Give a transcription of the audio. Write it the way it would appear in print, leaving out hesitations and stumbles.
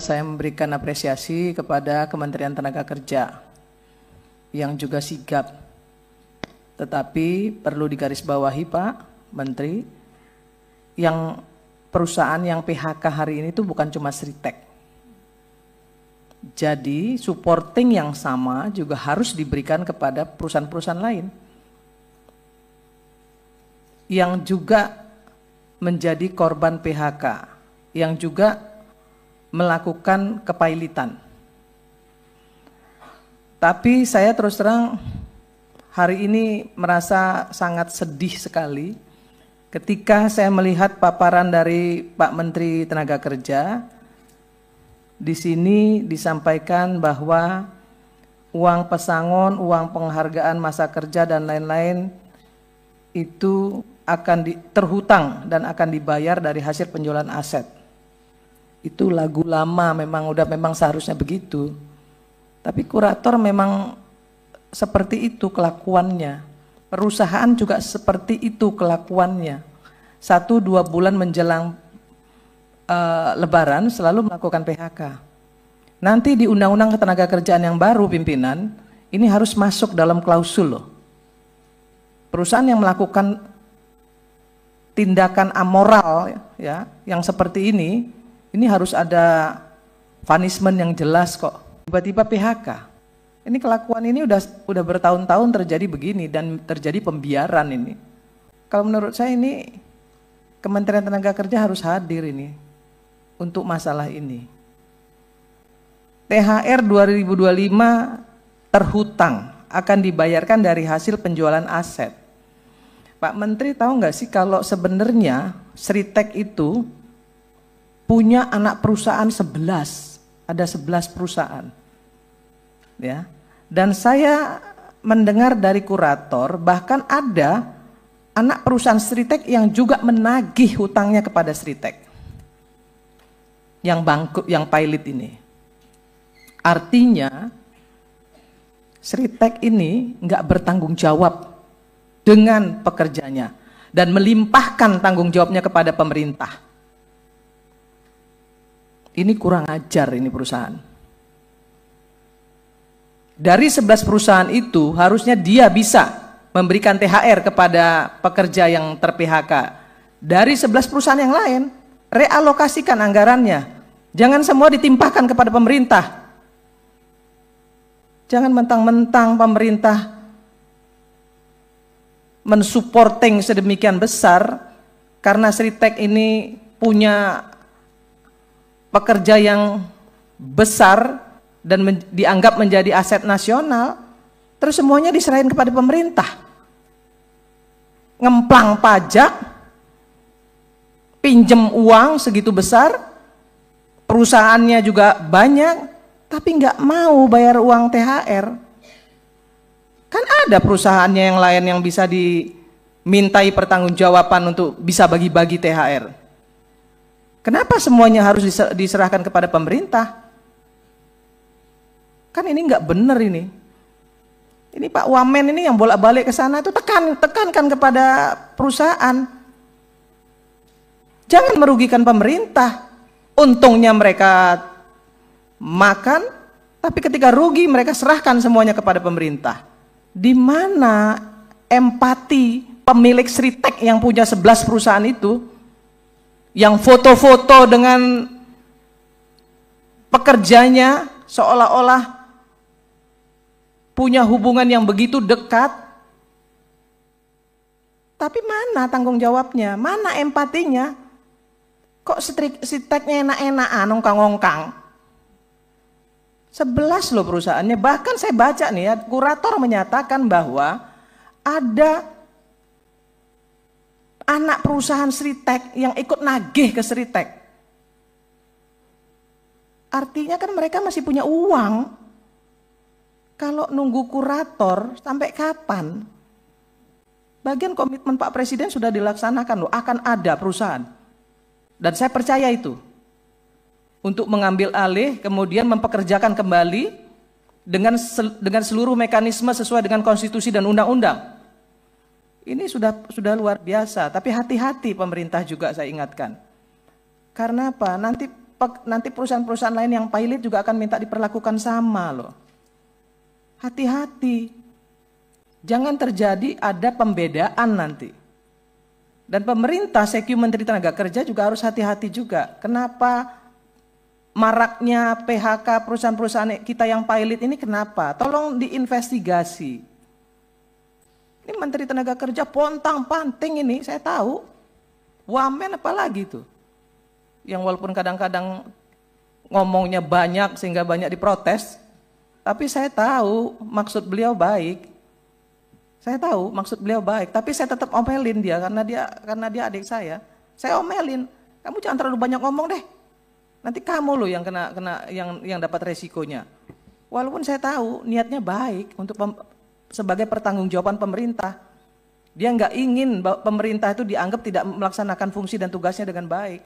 Saya memberikan apresiasi kepada Kementerian Tenaga Kerja yang juga sigap. Tetapi perlu digarisbawahi Pak Menteri, yang perusahaan yang PHK hari ini itu bukan cuma Sritek. Jadi supporting yang sama juga harus diberikan kepada perusahaan-perusahaan lain yang juga menjadi korban PHK, yang juga melakukan kepailitan. Tapi saya terus terang hari ini merasa sangat sedih sekali ketika saya melihat paparan dari Pak Menteri Tenaga Kerja. Di sini disampaikan bahwa uang pesangon, uang penghargaan masa kerja dan lain-lain itu akan terhutang dan akan dibayar dari hasil penjualan aset. Itu lagu lama, memang seharusnya begitu. Tapi kurator memang seperti itu kelakuannya. Perusahaan juga seperti itu kelakuannya. 1-2 bulan menjelang Lebaran selalu melakukan PHK. Nanti di Undang-Undang Ketenagakerjaan yang baru pimpinan, ini harus masuk dalam klausul loh. Perusahaan yang melakukan tindakan amoral ya, yang seperti ini harus ada punishment yang jelas kok. Tiba-tiba PHK. Ini kelakuan ini udah bertahun-tahun terjadi begini dan terjadi pembiaran ini. Kalau menurut saya ini Kementerian Tenaga Kerja harus hadir ini untuk masalah ini. THR 2025 terhutang akan dibayarkan dari hasil penjualan aset. Pak Menteri tahu nggak sih kalau sebenarnya Sritek itu punya anak perusahaan 11, ada 11 perusahaan. Ya. Dan saya mendengar dari kurator bahkan ada anak perusahaan Sritek yang juga menagih hutangnya kepada Sritek. Yang bangkrut, yang pilot ini. Artinya Sritek ini nggak bertanggung jawab dengan pekerjanya dan melimpahkan tanggung jawabnya kepada pemerintah. Ini kurang ajar ini perusahaan. Dari 11 perusahaan itu harusnya dia bisa memberikan THR kepada pekerja yang ter-PHK. Dari 11 perusahaan yang lain, realokasikan anggarannya. Jangan semua ditimpahkan kepada pemerintah. Jangan mentang-mentang pemerintah mensupporting sedemikian besar karena Sritek ini punya pekerja yang besar dan dianggap menjadi aset nasional, terus semuanya diserahin kepada pemerintah. Ngemplang pajak, pinjem uang segitu besar, perusahaannya juga banyak, tapi nggak mau bayar uang THR. Kan ada perusahaannya yang lain yang bisa dimintai pertanggungjawaban untuk bisa bagi-bagi THR. Kenapa semuanya harus diserahkan kepada pemerintah? Kan ini nggak benar ini. Ini Pak Wamen ini yang bolak-balik ke sana itu tekankan kepada perusahaan. Jangan merugikan pemerintah. Untungnya mereka makan, tapi ketika rugi mereka serahkan semuanya kepada pemerintah. Di mana empati pemilik Sritek yang punya 11 perusahaan itu, yang foto-foto dengan pekerjanya seolah-olah punya hubungan yang begitu dekat, tapi mana tanggung jawabnya, mana empatinya? Kok Sriteknya enak-enakan, ongkang-ongkang? 11 loh perusahaannya, bahkan saya baca nih ya, kurator menyatakan bahwa ada anak perusahaan Sritek yang ikut nagih ke Sritek. Artinya kan mereka masih punya uang. Kalau nunggu kurator sampai kapan? Bagian komitmen Pak Presiden sudah dilaksanakan loh, akan ada perusahaan. Dan saya percaya itu. Untuk mengambil alih, kemudian mempekerjakan kembali dengan seluruh mekanisme sesuai dengan konstitusi dan undang-undang. Ini sudah luar biasa, tapi hati-hati pemerintah juga saya ingatkan. Karena apa? Nanti nanti perusahaan-perusahaan lain yang pilot juga akan minta diperlakukan sama loh. Hati-hati. Jangan terjadi ada pembedaan nanti. Dan pemerintah, Seku Menteri Tenaga Kerja juga harus hati-hati juga. Kenapa maraknya PHK perusahaan-perusahaan kita yang pilot ini kenapa? Tolong diinvestigasi. Ini Menteri Tenaga Kerja pontang-panting ini, saya tahu. Wamen apalagi tuh. Yang walaupun kadang-kadang ngomongnya banyak sehingga banyak diprotes. Tapi saya tahu maksud beliau baik. Saya tahu maksud beliau baik, tapi saya tetap omelin dia karena dia adik saya. Saya omelin, kamu jangan terlalu banyak ngomong deh. Nanti kamu loh yang yang dapat resikonya. Walaupun saya tahu niatnya baik untuk sebagai pertanggungjawaban pemerintah. Dia nggak ingin pemerintah itu dianggap tidak melaksanakan fungsi dan tugasnya dengan baik.